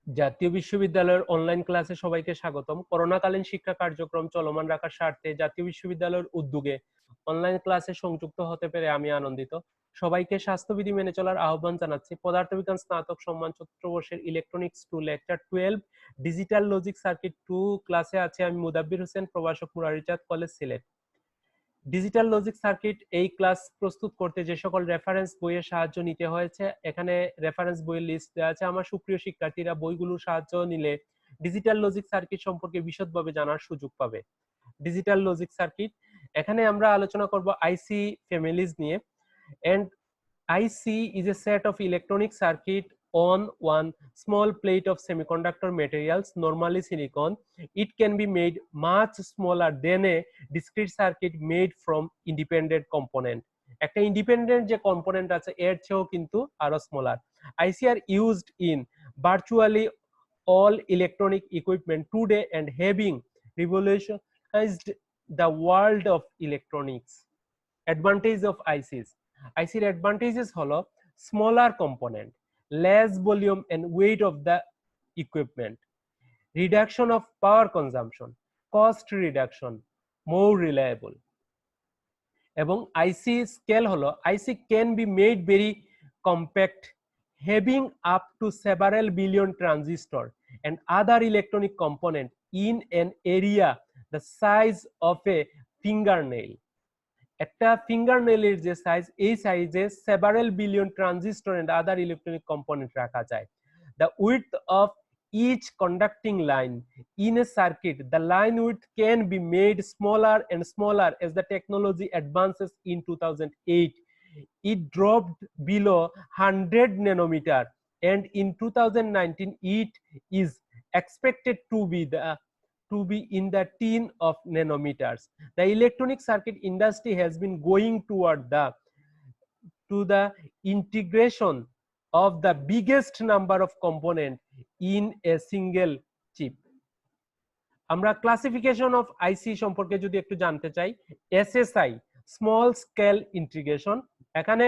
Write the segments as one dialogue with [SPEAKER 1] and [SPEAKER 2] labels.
[SPEAKER 1] জাতীয় বিশ্ববিদ্যালয়ের অনলাইন ক্লাসে সবাইকে স্বাগতম। করোনাকালীন শিক্ষা কার্যক্রম চলমান রাখার স্বার্থে জাতীয় বিশ্ববিদ্যালয়ের উদ্যোগে অনলাইন ক্লাসে সংযুক্ত হতে পেরে আমি আনন্দিত। সবাইকে স্বাস্থ্যবিধি মেনে চলার আহ্বান জানাচ্ছি। পদার্থবিজ্ঞান স্নাতক সম্মান চতুর্থ electronics 2 lecture 12 digital logic circuit 2 ক্লাসে আছে আমি মুদাব্বির হোসেন, প্রভাষক Murarichand college Sylhet. Digital logic circuit এই ক্লাস প্রস্তুত করতে যে সকল রেফারেন্স বইয়ের সাহায্য নিতে হয়েছে, এখানে রেফারেন্স বইয়ের লিস্ট দেওয়া আছে। আমার সুপ্রিয় শিক্ষার্থীরা বইগুলোর সাহায্য নিলে ডিজিটাল লজিক সার্কিট সম্পর্কে বিশদভাবে জানার সুযোগ পাবে। ডিজিটাল লজিক সার্কিট, এখানে আমরা আলোচনা করব আইসি ফ্যামিলিজ নিয়ে। And IC is a set of electronic circuit on one small plate of semiconductor materials, normally silicon. It can be made much smaller than a discrete circuit made from independent component. একটা independent যে component আছে এর চেয়েও কিন্তু আরো smaller. IC are used in virtually all electronic equipment today and having revolutionized the world of electronics. Advantage of ICs. ICর advantages হলো smaller component, less volume and weight of the equipment, reduction of power consumption, cost reduction, more reliable. এবং IC scale হলো IC can be made very compact, having up to several billion transistor and other electronic component in an area the size of a fingernail. একটা ফিঙ্গারনেলের যে size, এই সাইজে several billion transistor and other electronic component রাখা যায়। The width of each conducting line in a circuit, the line width can be made smaller and smaller as the technology advances. In 2008 it dropped below 100 nanometer, and in 2019 it is expected to be in the 10 of nanometers. The electronic circuit industry has been going toward the integration of the biggest number of components in a single chip. আমরা classification of আইসি সম্পর্কে যদি একটু জানতে চাই, SSI small scale integration, এখানে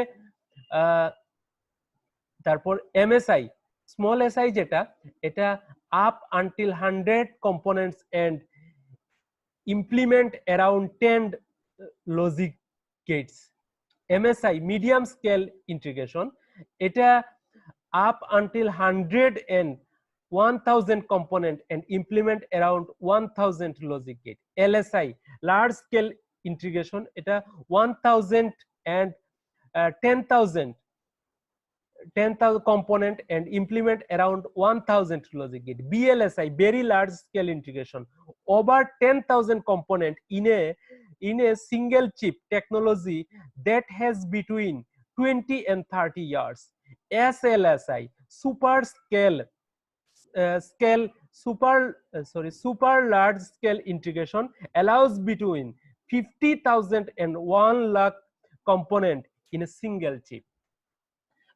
[SPEAKER 1] তারপর MSI small SI যেটা, এটা up until 100 components and implement around 10 logic gates. MSI medium scale integration, এটা up until 100 and 1000 component and implement around 1000 logic gate. LSI large scale integration, এটা 1000 and 10,000 component and implement around 1000 logic gate. BLSI very large scale integration, over 10,000 component in a single chip technology that has between 20 and 30 years. SLSI super large scale integration allows between 50,000 and 1 lakh component in a single chip.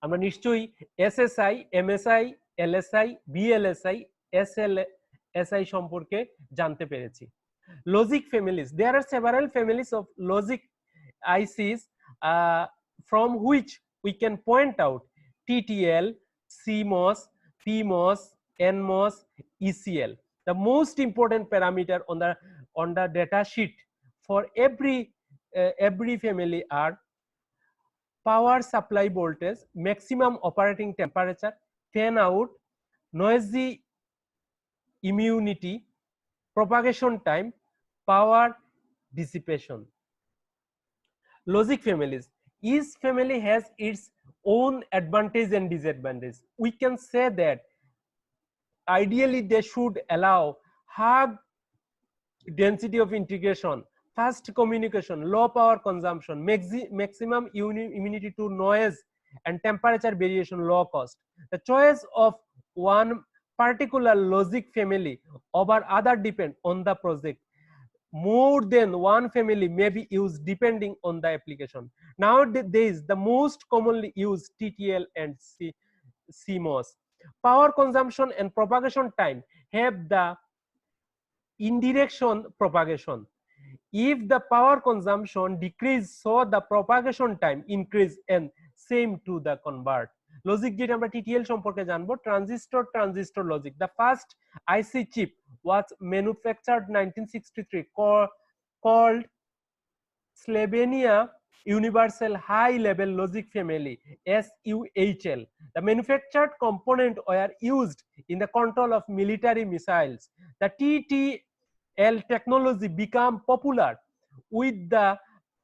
[SPEAKER 1] আমরা নিশ্চয়ই SSI, MSI, LSI, বিএলএসআই, এসএলএসআই সম্পর্কে জানতে পেরেছি। Logic families, there are several families of logic ICs from which we can point out TTL, CMOS, PMOS, NMOS, ECL. The most important parameter on the data sheet for every family are power supply voltage, maximum operating temperature, fan out, noisy immunity, propagation time, power dissipation. Logic families, each family has its own advantage and disadvantage. We can say that ideally they should allow high density of integration, fast communication, low power consumption, maximum immunity to noise and temperature variation, low cost. The choice of one particular logic family over other depend on the project. More than one family may be used depending on the application. Nowadays the most commonly used TTL and CMOS. Power consumption and propagation time have the indirection propagation. If the power consumption decrease, so the propagation time increase and same to the convert. Logic gate আমরা TTL সম্পর্কে জানবো। Transistor logic. The first IC chip was manufactured 1963 called Slovenia Universal High Level Logic Family SUHL. The manufactured components were used in the control of military missiles. The TTL technology became popular with the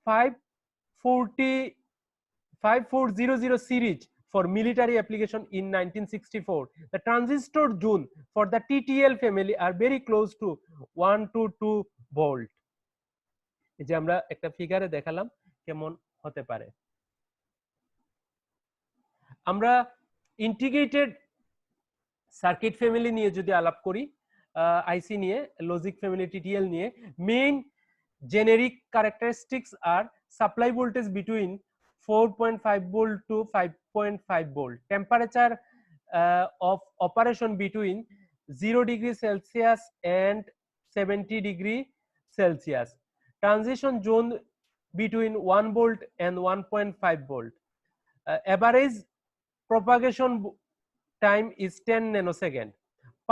[SPEAKER 1] 5400 series for military application in 1964. The transistor zone for the TTL family are very close to 1 to 2 volt. এই যে আমরা একটা ফিগারে দেখালাম কেমন হতে পারে। আমরা integrated circuit family নিয়ে যদি আলাপ করি, আইসি নিয়ে, লজিক ফ্যামিলি টিটিএল নিয়ে, মেইন জেনেরিক ক্যারেক্টারিস্টিক্স আর supply voltage between 4.5 volt to 5.5 volt, temperature of operation between 0 degree Celsius and 70 degree Celsius, transition zone between 1 volt and 1.5 volt, average propagation time is 10 nanosecond,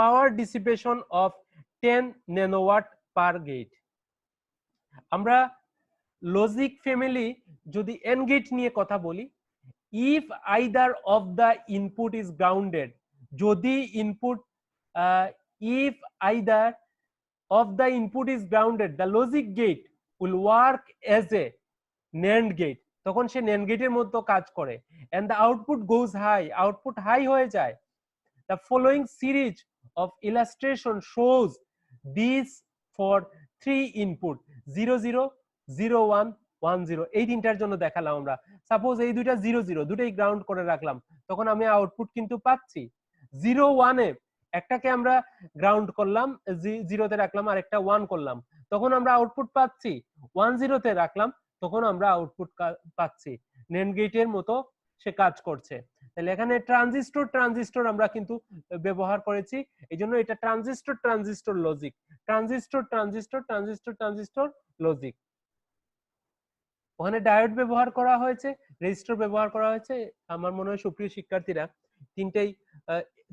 [SPEAKER 1] power dissipation of 10 nanowatt per gate. আমরা logic family যদি N gate নিয়ে কথা বলি, if either of the input is grounded, যদি input if either of the input is grounded, the logic gate will work as a NAND gate, তখন সে NAND গেটের মতো কাজ করে, and the output goes high, output high হয়ে যায়। The following series of illustration shows this for 3 input 0 0 0 1 1 0, এই তিনটার জন্য দেখালাম আমরা। সাপোজ এই দুইটা 0 0 দুটোই গ্রাউন্ড করে রাখলাম, তখন আমি আউটপুট কিন্তু পাচ্ছি। 0 1 এ একটাকে আমরা গ্রাউন্ড করলাম, 0 তে রাখলাম, আর একটা 1 করলাম, তখন আমরা আউটপুট পাচ্ছি। 1 0 তে রাখলাম, তখন আমরা আউটপুট পাচ্ছি। NAND গেটের মতো সে কাজ করছে। তাহলে এখানে ট্রানজিস্টর আমরা কিন্তু ব্যবহার করেছি, এই জন্য এটা ট্রানজিস্টর লজিক, ট্রানজিস্টর লজিক। ওখানে ডায়োড ব্যবহার করা হয়েছে, রেজিস্টর ব্যবহার করা হয়েছে। আমার মনে হয় সুপ্রিয় শিক্ষার্থীরা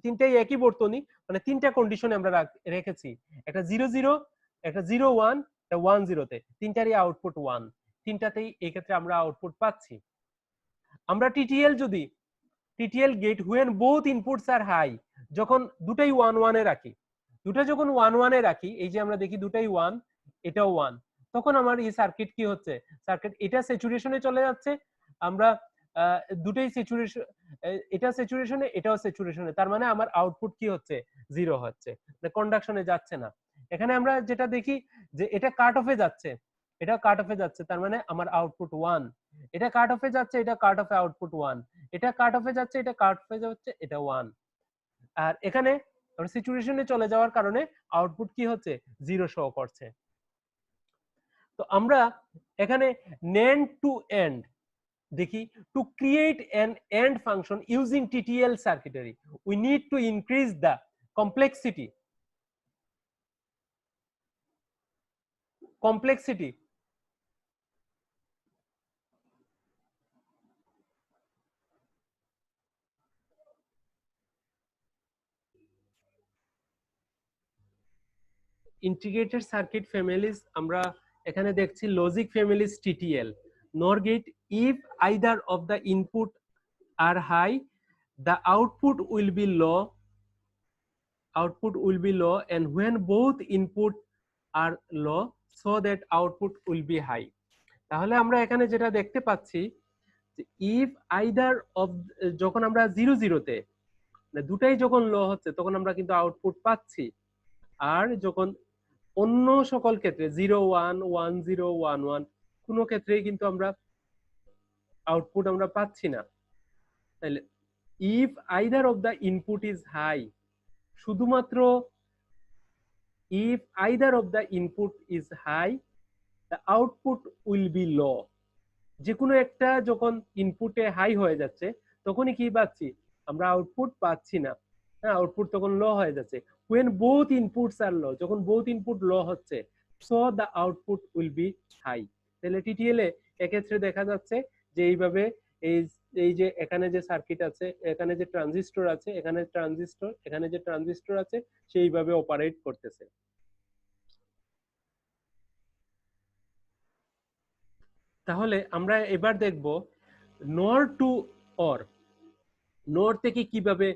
[SPEAKER 1] তিনটাই একই বর্তনী, মানে তিনটা কন্ডিশনে আমরা রেখেছি, একটা 0 0, একটা 0 1, একটা 1 0 তে, তিনটারই আউটপুট 1, তিনটাতেই এই ক্ষেত্রে আমরা আউটপুট পাচ্ছি। আমরা TTL gate when both inputs are high, যখন দুটাই 1 1 এ রাখি, দুটা যখন 1 1 এ রাখি, এই যে আমরা দেখি দুটাই 1, এটাও 1, তখন আমার এই সার্কিট কি হচ্ছে, সার্কিট এটা স্যাচুরেশনে চলে যাচ্ছে, আমরা দুটাই স্যাচুরেশন, এটা স্যাচুরেশনে এটাও স্যাচুরেশনে, তার মানে আমার আউটপুট কি হচ্ছে, 0 হচ্ছে, মানে কন্ডাকশনে যাচ্ছে না। এখানে আমরা যেটা দেখি যে এটা কাট অফে যাচ্ছে, এটা কাট অফে যাচ্ছে, তার মানে আমার আউটপুট 1, এটা কাট অফে যাচ্ছে, এটা কাট অফে আউটপুট 1, এটা কাট অফে যাচ্ছে, এটা কাট অফে যাচ্ছে, এটা 1। আর এখানে আমরা স্যাচুরেশনে চলে যাওয়ার কারণে আউটপুট কি হচ্ছে, 0 শো করছে। তো আমরা এখানে NAND to AND দেখি, to create an AND function using TTL circuitry we need to increase the complexity integrated circuit families আমরা এখানে দেখছি logic families TTL, NOR gate, if either of the input are high the output will be low, and when both input are low so that output will be high। তাহলে আমরা এখানে যেটা দেখতে পাচ্ছি যে if either of, যখন আমরা 0 0 তে, দুটাই যখন লো হচ্ছে, তখন আমরা কিন্তু আউটপুট পাচ্ছি, আর যখন অন্য সকল ক্ষেত্রে 0 1 1 0 1 1 কোনো ক্ষেত্রেই কিন্তু আমরা আউটপুট আমরা পাচ্ছি না। তাহলে if either of the input is high, শুধুমাত্র if either of the input is high the output will be low, যে কোনো একটা যখন ইনপুটে হাই হয়ে যাচ্ছে তখনই কি পাচ্ছি, আমরা আউটপুট পাচ্ছি না, হ্যাঁ, আউটপুট তখন লো হয়ে যাচ্ছে। when both inputs are low, যখন both input লো হচ্ছে, so the output will be high। তাহলে টিটিএল এ এক্ষেত্রে দেখা যাচ্ছে যে এইভাবে এই এই যে এখানে যে সার্কিট আছে, এখানে যে ট্রানজিস্টর আছে, এখানে ট্রানজিস্টর, এখানে যে ট্রানজিস্টর আছে, সেইভাবে অপারেট করতেছে। তাহলে আমরা এবার দেখব নর টু অর। নর থেকে কিভাবে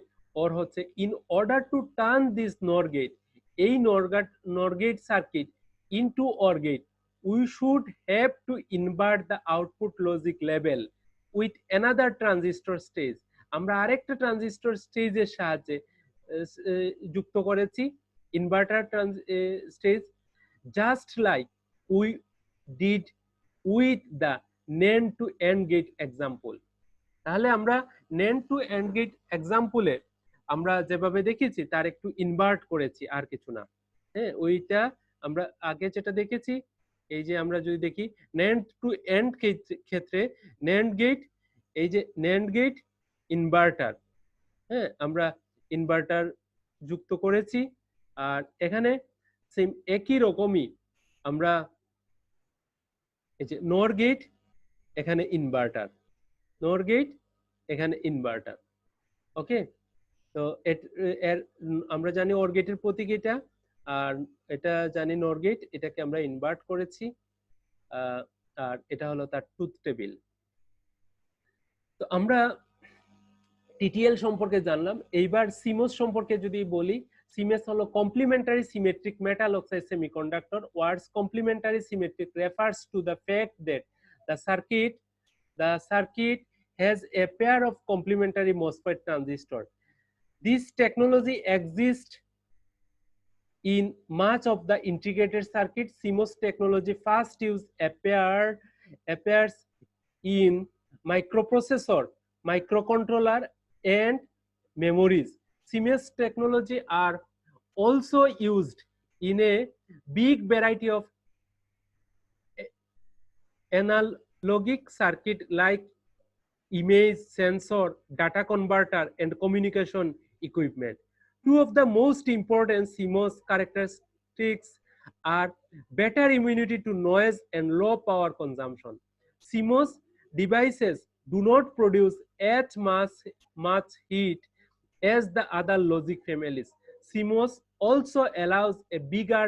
[SPEAKER 1] অর হচ্ছে। In order to turn this NOR gate, এই NOR gate circuit into OR gate, we should have to invert the output logic level with another transistor stage. আমরা আরেকটা ট্রানজিস্টর স্টেজের সাহায্যে যুক্ত করেছি inverter stage, just like we did with the NAND to AND gate example. তাহলে আমরা NAND to AND gate এক্সাম্পলে আমরা যেভাবে দেখেছি তার একটু ইনভার্ট করেছি, আর কিছু না। হ্যাঁ, ওইটা আমরা আগে যেটা দেখেছি, এই যে আমরা যদি দেখি NAND to AND ক্ষেত্রে NAND গেট, এই যে NAND গেট ইনভার্টার, হ্যাঁ আমরা ইনভার্টার যুক্ত করেছি। আর এখানে সেম একই রকমই আমরা এই যে নর গেট, এখানে ইনভার্টার, নর গেট, এখানে ইনভার্টার। ওকে, তো এর আমরা জানি অর গেটের প্রতীক এটা, আর এটা জানি নর গেট, এটাকে আমরা ইনভার্ট করেছি, আর এটা হলো তার ট্রুথ টেবিল। তো আমরা টিটিএল সম্পর্কে জানলাম, এইবার সিমোস সম্পর্কে যদি বলি, সিমএস হলো complementary symmetric metal oxide semiconductor. Words complementary symmetric refers to the fact that the circuit has a pair of complementary MOSFET transistor. This technology exists in much of the integrated circuit. CMOS technology first appears in microprocessor, microcontroller, and memories. CMOS technology are also used in a big variety of analogic circuit like image sensor, data converter, and communication equipment. Two of the most important CMOS characteristics are better immunity to noise and low power consumption. CMOS devices do not produce as much heat as the other logic families. CMOS also allows a bigger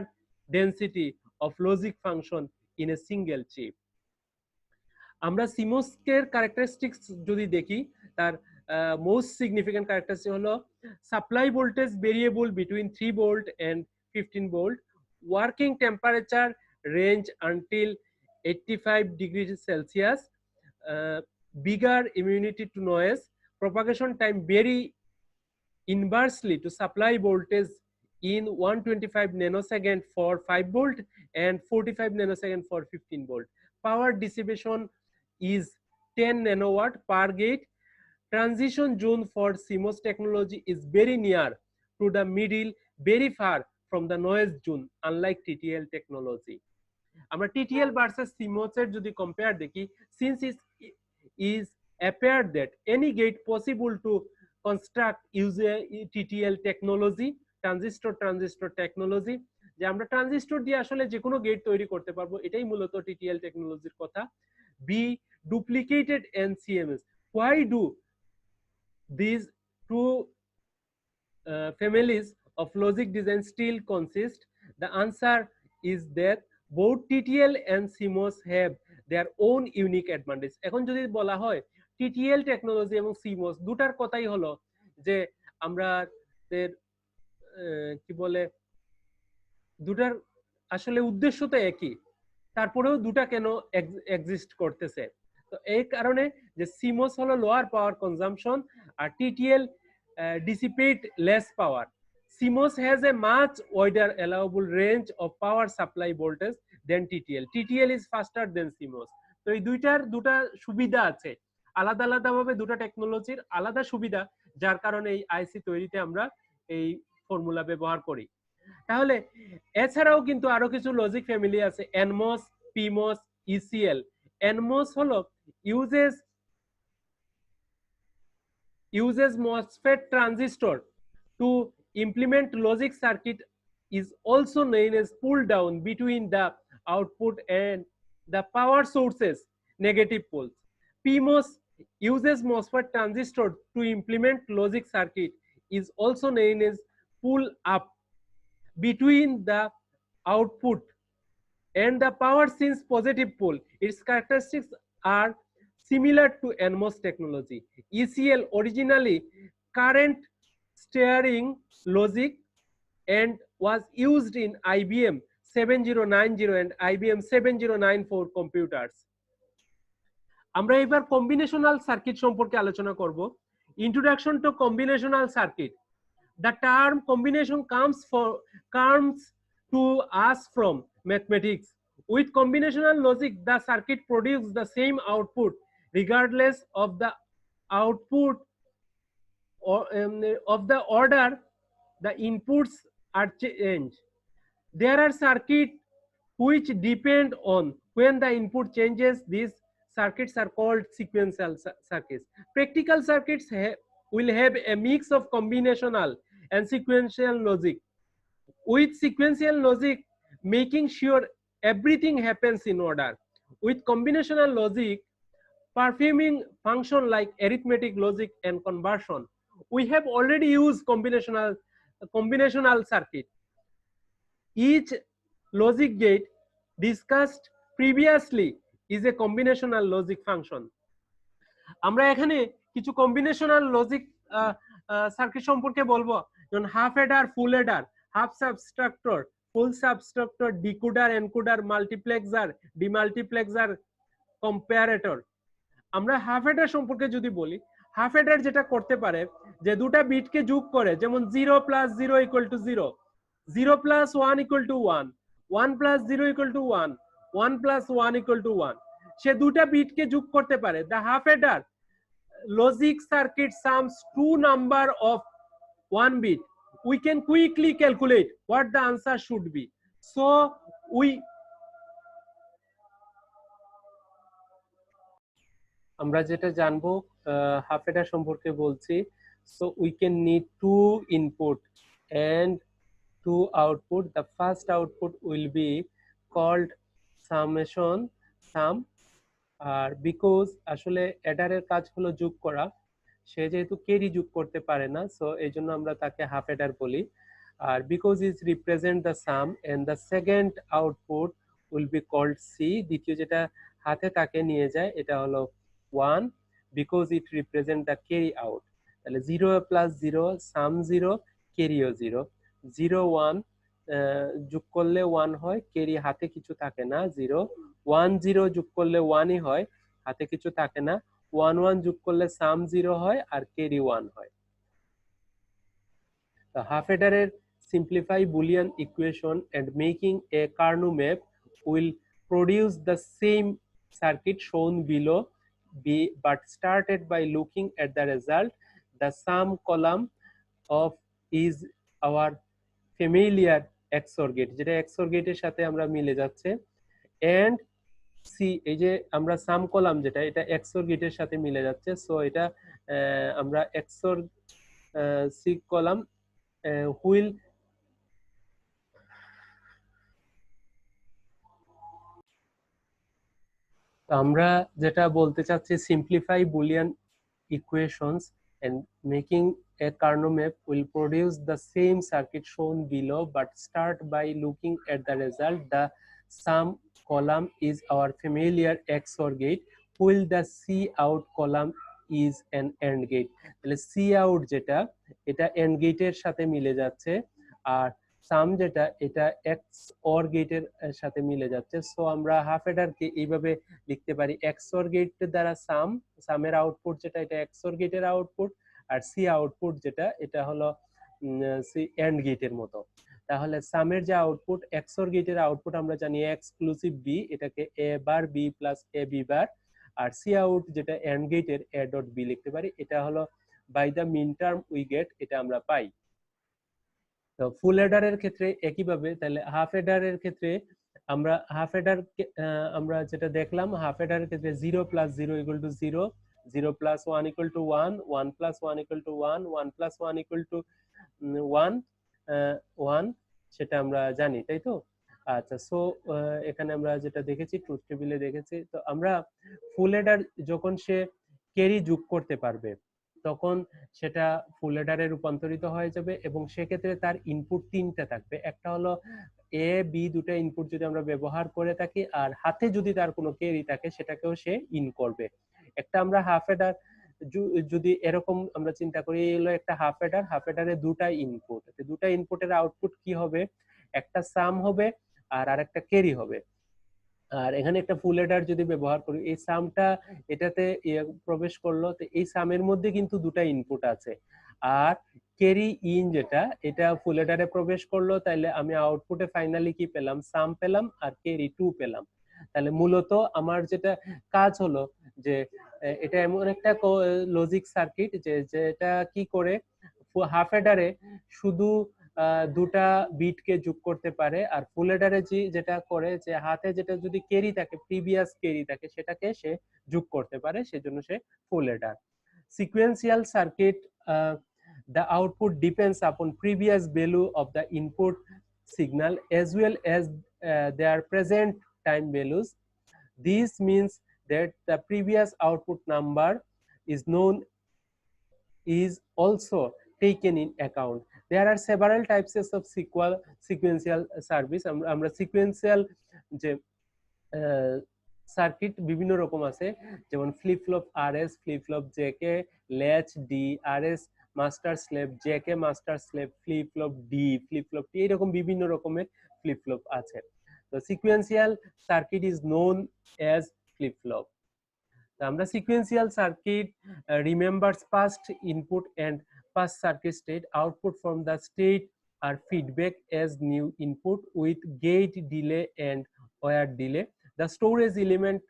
[SPEAKER 1] density of logic function in a single chip. আমরা সিমোসের characteristics যদি দেখি, তার most significant characteristic হলো supply voltage variable between 3 volt and 15 volt, working temperature range until 85 degree Celsius, bigger immunity to noise, propagation time vary inversely to supply voltage in 125 nanosecond for 5 volt and 45 nanosecond for 15 volt. Power dissipation is 10 nanowatt per gate. Transition zone for CMOS technology is very near to the middle, very far from the noise zone, unlike TTL technology. আমরা TTL versus CMOS এর যদি compare দেখি, since it is appeared that any gate possible to construct using TTL technology, transistor technology, যে আমরা transistor দিয়ে আসলে যে কোনো গেট তৈরি করতে পারবো, এটাই মূলত TTL টেকনোলজির কথা। Be duplicated NCMS. Why do these two families of logic design still consist? The answer is that both TTL and CMOS have their own unique advantage. এখন যদি বলা হয় TTL টেকনোলজি এবং CMOS দুটার কথাই হলো যে আমরা কি বলে, দুটার আসলে উদ্দেশ্য তো একই, তারপরেও দুটা কেন এক্সিস্ট করতেছে। তো এই কারণে যে CMOS হলো lower power consumption R TTL dissipate less power. CMOS has a much wider allowable range of power supply voltage than TTL. TTL is faster than CMOS. তো এই দুটা সুবিধা আছে, আলাদা আলাদা ভাবে দুটা টেকনোলজির আলাদা সুবিধা, যার কারণে এই আইসি তৈরিতে আমরা এই ফর্মুলা ব্যবহার করি। তাহলে এছাড়াও কিন্তু আরো কিছু লজিক ফ্যামিলি আছে, NMOS, PMOS, ECL. NMOS হলো uses MOSFET transistor to implement logic circuit, is also known as pull down between the output and the power sources negative poles. PMOS uses MOSFET transistor to implement logic circuit is also known as pull up between the output and the power since positive pole. Its characteristics are similar to NMOS technology. ECL originally current steering logic and was used in IBM 7090 and IBM 7094 computers. আমরা এবার combinational circuit সম্পর্কে আলোচনা করব। Introduction to combinational circuit. The term combination comes to us from mathematics. With combinational logic, the circuit produces the same output regardless of the output or of the order the inputs are changed. There are circuits which depend on when the input changes. These circuits are called sequential circuits. Practical circuits will have a mix of combinational and sequential logic, with sequential logic making sure everything happens in order. With combinational logic performing function like arithmetic logic and conversion. We have already used combinational circuit. Each logic gate discussed previously is a combinational logic function. আমরা এখানে কিছু combinational logic circuit সম্পর্কে বলবো, যেমন half adder, full adder, half subtractor, full subtractor, decoder, encoder, multiplexer, demultiplexer, comparator. আমরা half adder সম্পর্কে যদি বলি, হাফ এডার যেটা করতে পারে যে দুটা বিটকে যোগ করে, যেমন 0 + 0 = 0, 0 + 1 = 1, 1 + 0 = 1, 1 + 1 = 1, সে দুটা বিটকে যোগ করতে পারে। The half adder logic circuit sums two number of one bit. We can quickly calculate what the answer should be. So আমরা যেটা জানবো হাফ এডার সম্পর্কে বলছি। So we can need two input and two output. The first output will be called summation, sum. আর because আসলে অ্যাডারের কাজ হলো যোগ করা, সে যেহেতু কেরি যোগ করতে পারে না, সো এই জন্য আমরা তাকে হাফ অ্যাডার বলি। আর because is represent the sum and the second output will be called C. দ্বিতীয় যেটা হাতে তাকে নিয়ে যায় এটা হলো 1, because it represent the carry out. তাহলে 0 + 0 সাম 0, ক্যারিও 0, 0 1 যোগ করলে 1 হয়, ক্যারি হাতে কিছু থাকে না 0, 1 0 যোগ করলে 1ই হয়, হাতে কিছু থাকে না, 1 1 যোগ করলে সাম 0 হয় আর ক্যারি 1 হয়। The half adder simplify Boolean equation and making a Carnot map will produce the same circuit shown below, but started by looking at the result. The sum column of is our familiar XOR gate, যেটা XOR গেটের সাথে আমরা মিলে যাচ্ছে, and C এই যে আমরা সাম column যেটা এটা XOR গেটের সাথে মিলে যাচ্ছে, সো এটা আমরা XOR সি কলাম হুইল আমরা যেটা বলতে চাচ্ছি simplify Boolean equations and making a Carnot map will produce the same circuit shown below but start by looking at the result. The sum column is our familiar XOR gate, while the C out column is an AND gate. তাহলে C out যেটা এটা AND গেটের সাথে মিলে যাচ্ছে, আর সাম যেটা এটা XOR গেটের সাথে মিলে যাচ্ছে। সো আমরা হাফ এডারকে এইভাবে লিখতে পারি, XOR গেট দ্বারা সামের আউটপুট যেটা এটা XOR গেটের আউটপুট, আর সি আউটপুট যেটা এটা হলো সি এন্ড গেটের মতো। তাহলে সামের যে আউটপুট XOR গেটের আউটপুট আমরা জানি এক্সক্লুসিভ বি, এটাকে A bar B plus A B bar, আর সি আউট যেটা এন্ড গেটের এ ডট বি লিখতে পারি, এটা হলো by the min term we get, এটা আমরা পাই। তো ফুল এডারের ক্ষেত্রে একইভাবে, তাহলে হাফ এডারের ক্ষেত্রে আমরা হাফ এডার আমরা যেটা দেখলাম, হাফ এডারের ক্ষেত্রে 0 + 0 = 0, 0 + 1 = 1, 1 + 1 = 1, 1 + 1 = 1, 1 সেটা আমরা জানি, তাই তো? আচ্ছা, সো এখানে আমরা যেটা দেখেছি ট্রুথ টেবিলে দেখেছি, তো আমরা ফুল এডার যখন সে ক্যারি যোগ করতে পারবে, তখন সেটা ফুল অ্যাডারে রূপান্তরিত হয়ে যাবে এবং সেক্ষেত্রে তার ইনপুট তিনটা থাকবে। একটা হলো এ বি, দুটো ইনপুট যদি আমরা ব্যবহার করে থাকি, আর হাতে যদি তার কোনো ক্যারি থাকে সেটাকেও সে ইন করবে। একটা আমরা হাফ অ্যাডার যদি এরকম আমরা চিন্তা করি, এলো একটা হাফ অ্যাডার, হাফ অ্যাডারে দুটা ইনপুট, দুটা ইনপুটের আউটপুট কি হবে, একটা সাম হবে আর আরেকটা ক্যারি হবে। আর এখানে একটা ফুল অ্যাডার যদি ব্যবহার করি, এই সামটা এটাতে প্রবেশ করলো, তো এই সামের মধ্যে কিন্তু দুটা ইনপুট আছে। আর ক্যারি ইন যেটা, এটা ফুল অ্যাডারে প্রবেশ করলো, তাহলে আমি আউটপুটে ফাইনালি কি পেলাম, সাম পেলাম আর ক্যারি 2 পেলাম। তাহলে মূলত আমার যেটা কাজ হলো যে এটা এমন একটা লজিক সার্কিট যেটা কি করে হাফ অ্যাডারে শুধু দুটা বিটকে যোগ করতে পারে, আর ফুল অ্যাডারে যেটা করে যে হাতে যেটা যদি ক্যারি থাকে, প্রিভিয়াস ক্যারি থাকে, সেটাকে সে যোগ করতে পারে, সেজন্য সে full adder. Sequential circuit, the output depends upon previous value of the input signal as well as their present time values. This means that the previous output number is also taken in account. There are several types of sequential service. আমরা sequential যে circuit বিভিন্ন রকম আছে, যেমন flip flop RS, flip flop JK, latch D, RS master slave, JK master slave, flip flop D, flip flop T, এরকম বিভিন্ন রকমের flip flop আছে। তো sequential circuit is known as flip flop. আমরা sequential circuit remembers past input and past circuit state, output from the state are feedback as new input with gate delay and wire delay. The storage element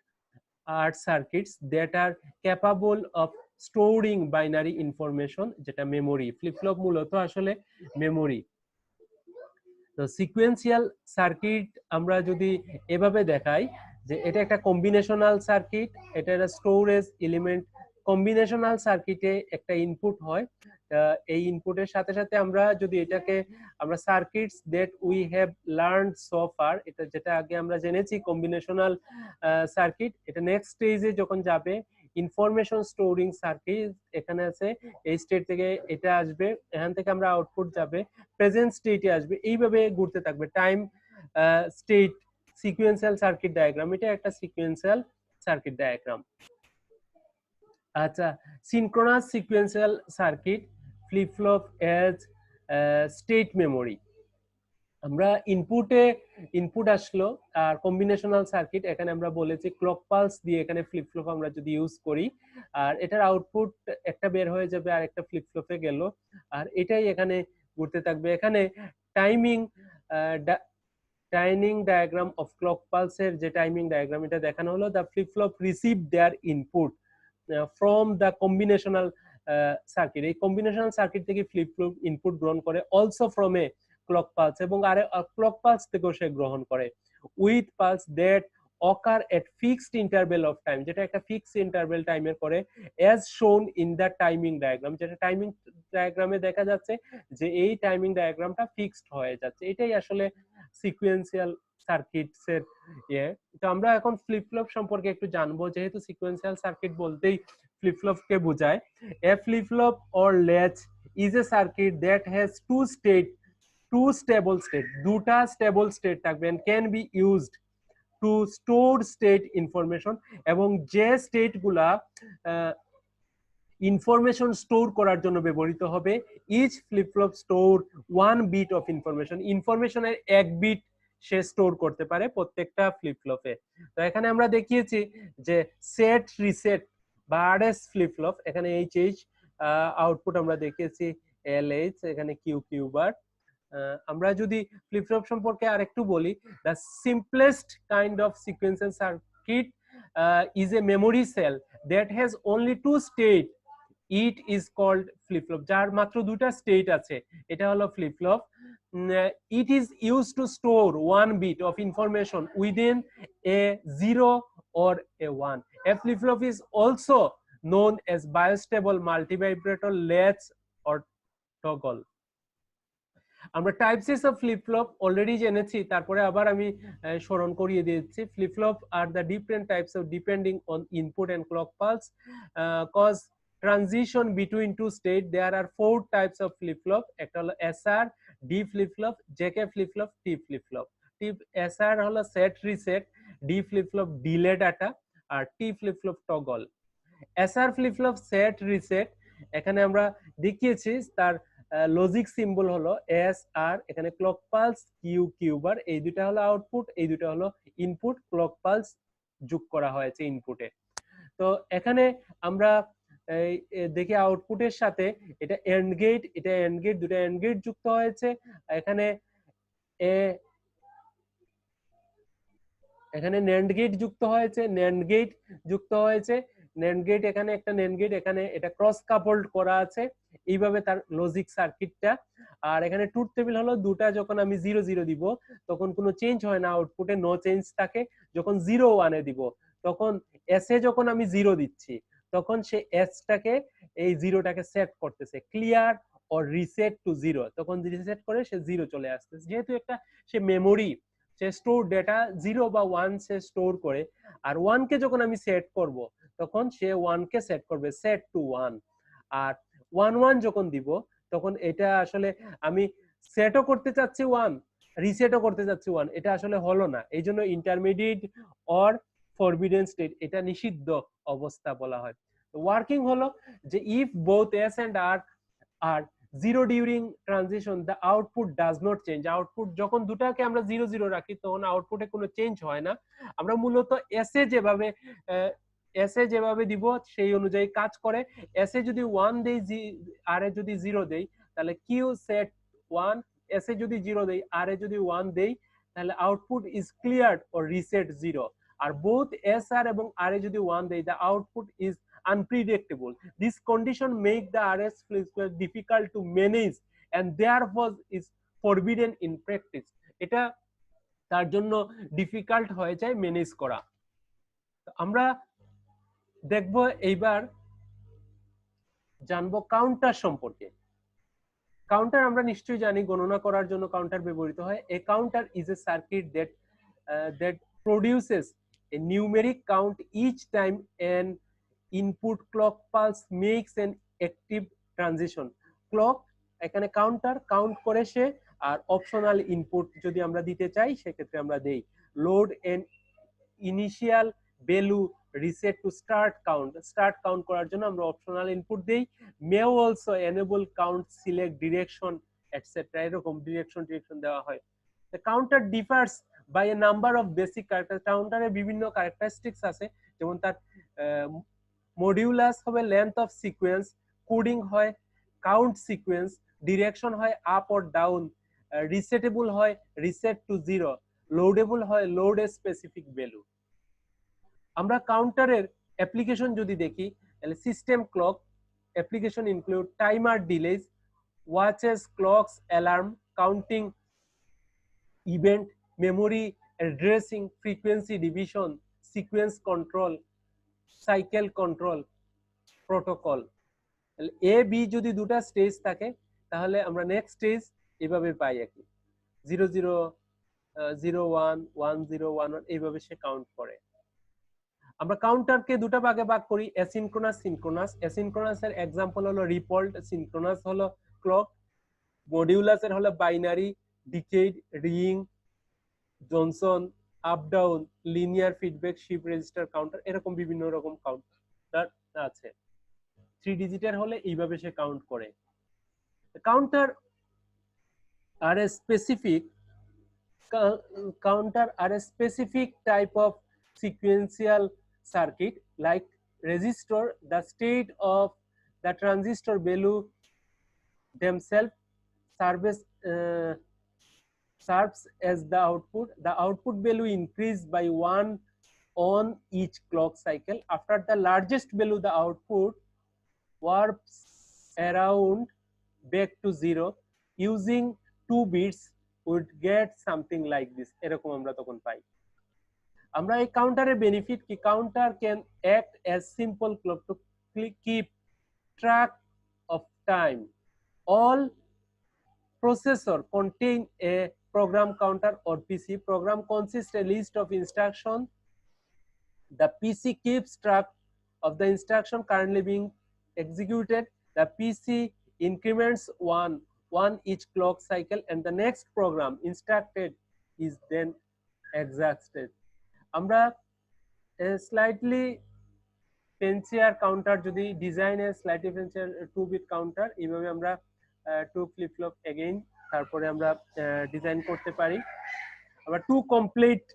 [SPEAKER 1] are circuits that are capable of storing binary information, যেটা memory. Flip flop মূলত আসলে memory. তো sequential circuit আমরা যদি এভাবে দেখাই যে এটা একটা কম্বিনেশনাল সার্কিট, এটা একটা স্টোরেজ এলিমেন্ট। কম্বিনেশনাল সার্কিটে একটা ইনপুট হয়, এই ইনপুটের সাথে সাথে আমরা যদি এটাকে আমরা circuits that we have learned so far, এটা যেটা আগে আমরা জেনেছি কম্বিনেশনাল সার্কিট, এটা নেক্সট স্টেজে যখন যাবে ইনফরমেশন স্টোরিং সার্কিট, এখানে আছে এই স্টেট থেকে এটা আসবে, এখান থেকে আমরা আউটপুট যাবে প্রেজেন্ট স্টেটে আসবে, এইভাবে ঘুরতে থাকবে time state sequential circuit diagram. এটা একটা সিকোয়েন্সিয়াল সার্কিট ডায়াগ্রাম। আচ্ছা, synchronous sequential circuit, flip flop as state memory. আমরা ইনপুট আসলো, আর কম্বিনেশনাল সার্কিট এখানে আমরা বলেছি ক্লক পালস দিয়ে এখানে ফ্লিপ ফ্লপ আমরা যদি ইউজ করি, আর এটার আউটপুট একটা বের হয়ে যাবে আর একটা ফ্লিপ ফ্লপে গেল, আর এটাই এখানে ঘুরতে থাকবে। এখানে টাইমিং ডায়াগ্রাম অফ ক্লক পালসের যে টাইমিং ডায়াগ্রাম এটা দেখানো হলো, the flip flop receive there input from the combinational circuit. এই কম্বিনেশনাল সার্কিট থেকে ফ্লিপ ফ্লপ ইনপুট গ্রহণ করে, also from a clock pulse, এবং আর ক্লক পালস থেকেও সে গ্রহণ করে, with pulse that occur at fixed interval of time, যেটা একটা ফিক্সড ইন্টারভ্যাল টাইমের করে, as shown in the timing diagram, যেটা টাইমিং ডায়াগ্রামে দেখা যাচ্ছে যে এই টাইমিং ডায়াগ্রামটা ফিক্সড হয়ে যাচ্ছে। এটাই আসলে সিকোয়েন্সিয়াল সার্কিটস এর ইয়ে। তো আমরা এখন ফ্লিপ ফ্লপ সম্পর্কে একটু জানবো, যেহেতু সিকোয়েন্সিয়াল সার্কিট বলতেই ফ্লিপ ফ্লপ কে বোঝায়। A flip flop or latch is a circuit that has two stable state, দুটা স্টেবল স্টেট থাকবে, and can be used to store state information, এবং যে স্টেট গুলা ইনফরমেশন স্টোর করার জন্য ব্যবহৃত হবে, each flip flop store 1 bit of information, ইনফরমেশনের 1 বিট সে স্টোর করতে পারে প্রত্যেকটা ফ্লিপ ফ্লপে। তো এখানে আমরা দেখিয়েছি যে সেট রিসেট বা আরএস ফ্লিপ ফ্লপ, এখানে এইচএইচ আউটপুট আমরা দেখিয়েছি এলএইচ, এখানে কিউ কিউ বার। আমরা যদি ফ্লিপ ফ্লপ সম্পর্কে আরেকটু বলি, the simplest kind of sequential circuit is a memory cell that has only 2 state, it is called flip flop, যার মাত্র দুটা স্টেট আছে, এটা হলো flip flop. It is use to store 1 bit of information within a 0 or a 1. A flip flop is also known as biostable multivibrator latch or toggle. আমরা types of flip flop already জেনেছি, তারপরে আবার আমি স্মরণ করিয়ে দিচ্ছি। Flip flop are the different types of depending on input and clock pulse cause transition between two state. There are 4 types of flip flop. একটা হলো SR, D flip flop, JK flip flop, T flip flop. T SR হলো set reset, D flip flop delay data, আর T flip flop toggle. SR flip flop set reset, এখানে আমরা দেখিয়েছি তার logic symbol হলো S R, এখানে clock pulse Q Q bar, এই দুটা হলো আউটপুট, এই দুটা হলো ইনপুট, ক্লক পালস যোগ করা হয়েছে ইনপুটে। তো এখানে আমরা দেখি আউটপুটের সাথে এটা এন্ড গেট, এটা এন্ড গেট, দুটো এন্ড গেট যুক্ত হয়েছে। এখানে এখানে ন্যান্ড গেট যুক্ত হয়েছে, ন্যান্ড গেট যুক্ত হয়েছে, ন্যান্ড গেট, এখানে একটা ন্যান্ড গেট, এখানে এটা ক্রস কাপলড করা আছে, এইভাবে তার লজিক সার্কিটটা। আর এখানে ট্রুথ টেবিল হলো দুটা যখন আমি 0 0 দিব তখন কোনো চেঞ্জ হয় না, আউটপুটে নো চেঞ্জ থাকে। যখন 0 1 এ দিব তখন এস এ যখন আমি 0 দিচ্ছি তখন সে এস টাকে, এই 0 টাকে সেট করতেছে ক্লিয়ার অর রিসেট টু 0, তখন রিসেট করে সে 0 চলে আসতেছে। যেহেতু একটা সে মেমোরি, সে স্টোর ডেটা 0 বা 1 সে স্টোর করে, আর 1 কে যখন আমি সেট করব তখন সে 1 কে সেট করবে সেট টু 1। আর 1 1 যখন দিব তখন এটা আসলে আমি সেটও করতে চাচ্ছি 1, রিসেটও করতে চাচ্ছি 1, এটা আসলে হলো না। এই জন্য ইন্টারমিডিয়েট অর ফরবিডেন স্টেট, এটা নিষিদ্ধ অবস্থা বলা হয়। ওয়ার্কিং হলো যে if both S and R are 0 during transition the output does not change. Output যখন দুটাকে আমরা 0 0 রাখি তখন আউটপুটে কোনো চেঞ্জ হয় না। আমরা মূলত এস এ যেভাবে দিব সেই অনুযায়ী কাজ করে। এস এ যদি 1 দেই, আর এ যদি 0 দেই তাহলে কিউ সেট 1, এস এ যদি 0 দেই, আর এ যদি 1 দেই তাহলে output is cleared or reset 0। আর বোথ এস আর এবং আর এ যদি 1 দেই the output is unpredictable. This condition make the RS flip-flop difficult to manage and therefore is forbidden in practice. এটা তার জন্য ডিফিকাল্ট হয়ে যায় ম্যানেজ করা। আমরা দেখব এইবার জানবো কাউন্টার সম্পর্কে। কাউন্টার আমরা নিশ্চয়ই জানি গণনা করার জন্য কাউন্টার ব্যবহৃত হয়। A counter is a circuit that produces a numeric count each time an input clock pulse makes an active transition. Clock এখানে কাউন্টার কাউন্ট করে সে, আর অপশনাল ইনপুট যদি আমরা দিতে চাই সেক্ষেত্রে আমরা দেই। Load N initial value reset to start count করার জন্য আমরা অপশনাল ইনপুট দেই। May also enable count select direction etcetera, এরকম ডিরেকশন দেওয়া হয়। The counter differs by a number of basic characteristics. কাউন্টারের বিভিন্ন ক্যারেক্টারিস্টিক্স আছে, যেমন তার মডিউলাস হবে লেন্থ অফ সিকোয়েন্স, কোডিং হয় কাউন্ট সিকোয়েন্স, ডিরেকশন হয় আপ অর ডাউন, রিসেটেবল হয় রিসেট টু 0, লোডেবল হয় লোড এ স্পেসিফিক ভ্যালু। আমরা কাউন্টারের অ্যাপ্লিকেশন যদি দেখি তাহলে system clock application include timer delays, watches, clocks, alarm, counting event, memory addressing, frequency division, sequence control, cycle control, protocol. A B যদি দুটা stage থাকে তাহলে আমরা নেক্সট স্টেজ এভাবে পাই আর কি, 0 0 0 1 1 0 1 1, এইভাবে সে কাউন্ট করে। আমরা কাউন্টারকে দুটা ভাগে ভাগ করি, অ্যাসিনক্রোনাস, সিনক্রোনাস। অ্যাসিনক্রোনাস এর एग्जांपल হলো রিপোল্ট, সিনক্রোনাস হলো ক্লক, মডিউলাস এর হলো binary, decade, ring, Johnson, up down, linear feedback, shift register counter, এরকম বিভিন্ন রকম কাউন্টার আছে। 3 ডিজিটের হলে এইভাবে সে কাউন্ট করে। কাউন্টার আর a specific type of sequential circuit like resistor. The state of the transistor value themselves serves as the output. The output value increased by 1 on each clock cycle. After the largest value, the output warps around back to 0. Using 2 bits would get something like this. এরকম আমরা তখন পাই। আমরা এই কাউন্টারের benefit কি, counter can act as simple clock to keep track of time. All processor contain a program counter or PC. Program consists a list of instruction. The PC keeps track of the instruction currently being executed. The PC increments one each clock cycle, and the next program instructed is then executed. আমরা slightly fancier counter যদি ডিজাইনে slightly fancier 2-bit counter এইভাবে আমরা 2 flip flop again তারপরে আমরা design করতে পারি। আবার 2 complete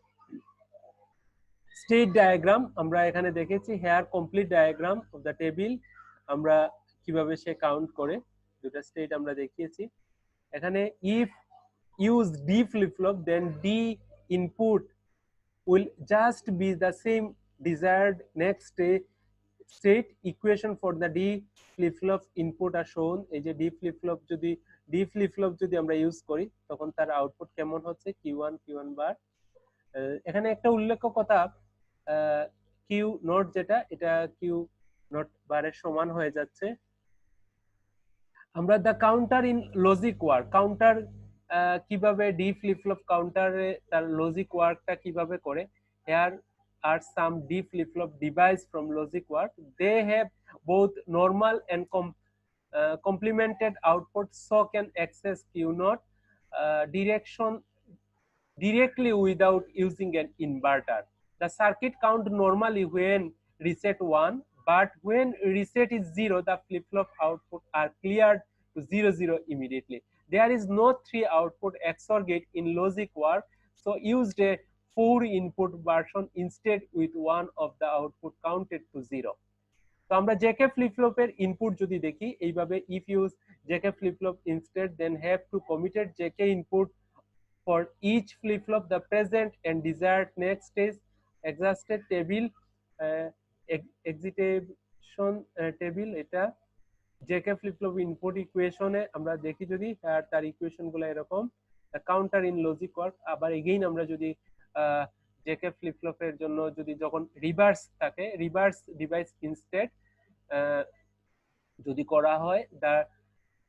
[SPEAKER 1] state diagram আমরা এখানে দেখেছি, here complete diagram of the table আমরা কিভাবে সে কাউন্ট করে দুটো স্টেট আমরা দেখিয়েছি। এখানে if use d flip flop then d input will just be the same desired next state equation for the d flip flop input are shown। এই যে d flip flop যদি আমরা ইউজ করি তখন তার আউটপুট কেমন হচ্ছে q1 বার। এখানে একটা উল্লেখ্য কথা, কিউ নট যেটা এটা কিউ নট বারের সমান হয়ে যাচ্ছে। আমরা the counter in logic work, counter কিভাবে ডি ফ্লিপ ফ্লপ কাউন্টারে তার লজিক ওয়ার্কটা কিভাবে করে। Here are some D flip flop device from logic work, they have both normal and complemented output, so can access q not direction directly without using an inverter. The circuit count normally when reset 1, but when reset is 0, the flip-flop output are cleared to 0 immediately. There is no 3 output XOR gate in logic work, so used a 4 input version instead with one of the output counted to 0. তো আমরা JK flip ফ্লপের input যদি দেখি এইভাবে, if use JK flip flop instead then have to committed JK input for each flip flop, the present and desired next stage exhausted table excitation table। এটা JK flip flop input ইকুয়েশনে আমরা দেখি যদি তার equation গুলো এরকম, counter in logic work. আবার again আমরা যদি জেকে ফ্লিপ ফ্লপের জন্য যদি যখন রিভার্স থাকে, রিভার্স ডিভাইস ইনস্টেড যদি করা হয়, the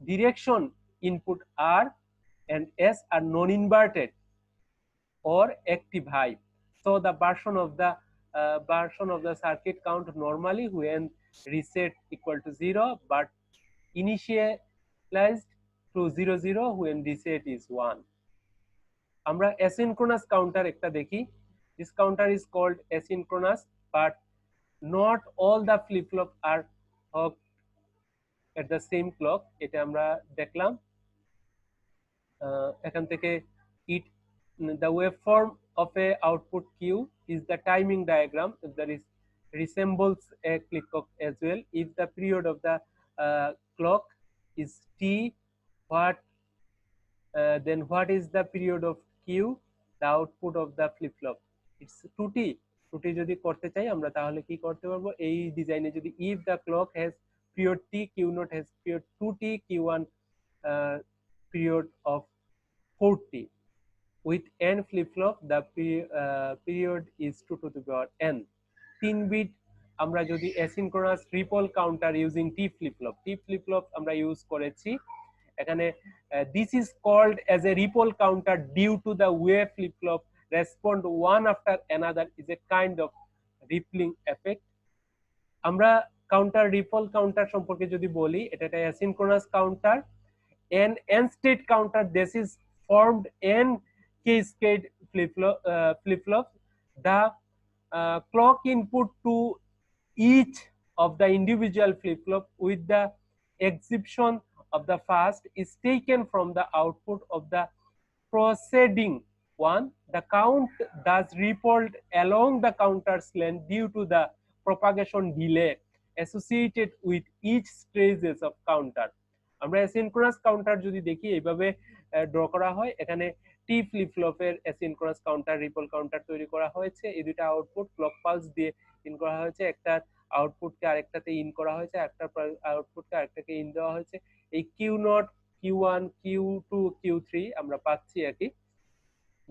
[SPEAKER 1] direction input R and S are non-inverted or active high, so the version of the circuit count normally when reset equal to 0 but initialized to 0 when reset is 1. আমরা asynchronous counter একটা দেখি। This counter is called asynchronous, but not all the flip flop are hooked at the same clock। এটা আমরা দেখলাম। এখান থেকে the waveform of a output Q is the timing diagram that is resembles a click clock as well. If the period of the clock is T, then what is the period of Q? The output of the flip flop it's 2T। 2T যদি করতে চাই আমরা তাহলে কি করতে পারবো, এই ডিজাইনে যদি if the clock has period T, Q not has period 2T, Q1 period of 4T, with n flip flop the period is 2 to the power n। 3 bit আমরা যদি asynchronous ripple counter using T flip flop আমরা use করেছি এখানে। this is called as a ripple counter due to the way flip flop respond one after another is a kind of rippling effect। আমরা counter ripple counter সম্পর্কে যদি বলি, এটা একটা asynchronous counter, an n state counter, this is formed n cascade flip flop, the clock input to each of the individual flip flop with the exception of the first is taken from the output of the preceding one. The count thus rippled along the counter's length due to the propagation delay associated with each stages of counter। আমরা asynchronous counter যদি দেখি এইভাবে draw করা হয়। এখানে T flip ফ্লপের asynchronous counter ripple counter তৈরি করা হয়েছে। এই দুটো আউটপুট ক্লক পালস দিয়ে ইন করা হয়েছে, একটা আউটপুটকে আরেকটাতে ইন করা হয়েছে, একটা আউটপুটকে আরেকটাকে ইন দেওয়া হয়েছে। এই কিউ নট, কিউ1, কিউ2, কিউ3 আমরা পাচ্ছি আর কি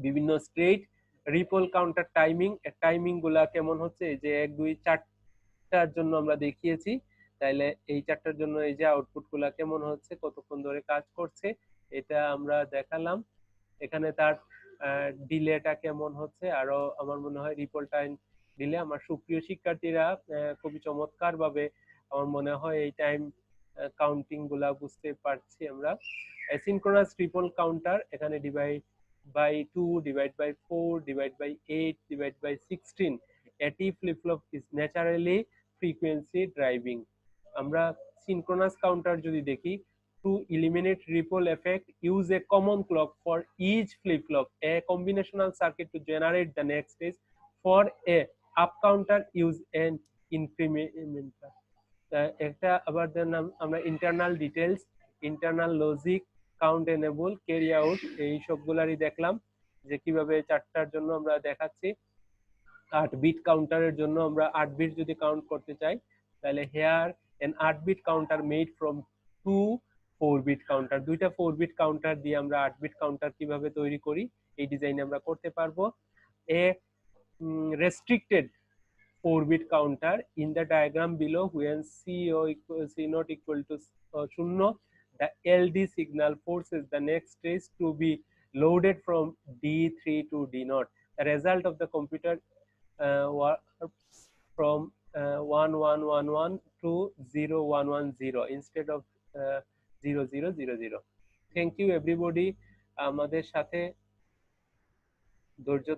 [SPEAKER 1] বিভিন্ন স্টেট রিপল কাউন্টার টাইমিং গুলা কেমন হচ্ছে, এই যে 1 2 4টার জন্য আমরা দেখিয়েছি, তাইলে এই 4টার জন্য এই যে আউটপুট গুলা কেমন হচ্ছে, কতক্ষণ ধরে কাজ করছে, এটা আমরা দেখালাম। এখানে তার ডিলেটা কেমন হচ্ছে, আরো আমার মনে হয় রিপল টাইম দিলে আমার সুপ্রিয় শিক্ষার্থীরা খুবই চমৎকার ভাবে আমার মনে হয় এই টাইম কাউন্টিং গুলা বুঝতে পারছি আমরা। অ্যাসিনক্রোনাস রিপল কাউন্টার এখানে divide by 2, divide by 4, divide by 8, divide by 16, এটি flip flop is naturally frequency driving. আমরা সিনক্রোনাস কাউন্টার যদি দেখি, to eliminate ripple effect, use a common clock for each flip-flop, a combinational circuit to generate the next stage. For a up counter, use an incrementer. একটা আবার আমরা internal details, internal logic, count enable, carry out এই সবগুলারই দেখলাম যে কিভাবে চারটার জন্য আমরা দেখাচ্ছি। 8 বিট কাউন্টারের জন্য আমরা 8 বিট যদি কাউন্ট করতে চাই তাহলে here an 8 bit counter made from 2 4 bit counter, দুইটা 4 বিট কাউন্টার দিয়ে আমরা 8 বিট কাউন্টার কিভাবে তৈরি করি এই ডিজাইন আমরা করতে পারবো। এ restricted 4 bit counter in the diagram below, when C not equal to 0, the LD signal forces the next stage to be loaded from D3 to D0. The result of the computer from 1111 to 0110 instead of 0000. Thank you everybody আমাদের সাথে ধৈর্য